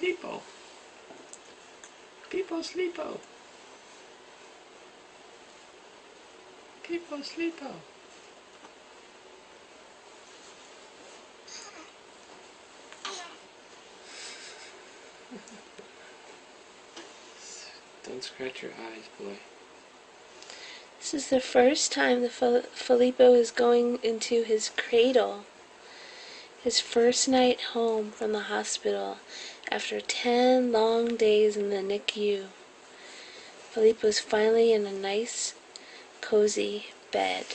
Filippo. Filippo, Filippo. Filippo, Filippo. Don't scratch your eyes, boy. This is the first time that Filippo is going into his cradle. His first night home from the hospital after 10 long days in the NICU. Filippo's finally in a nice, cozy bed.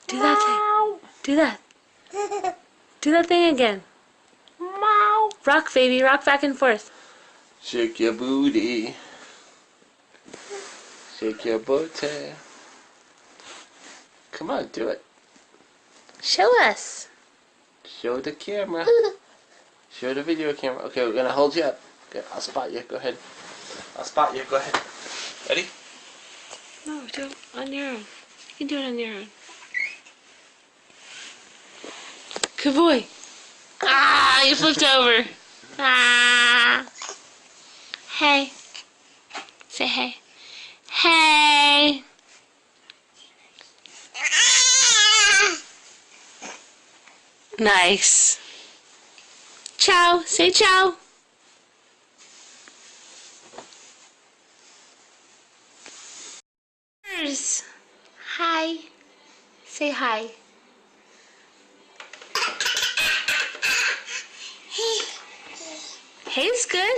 Do that thing. Do that. Do that thing again. Meow. Rock, baby. Rock back and forth. Shake your booty. Shake your booty. Come on, do it. Show us. Show the camera. Show the video camera. Okay, we're gonna hold you up. Okay, I'll spot you. Go ahead. I'll spot you. Go ahead. Ready? No, do it on your own. You can do it on your own. Good boy. Ah, you flipped over. Ah. Hey. Say hey. Hey. Nice. Ciao. Say ciao. Hi. Say hi. Hey's good.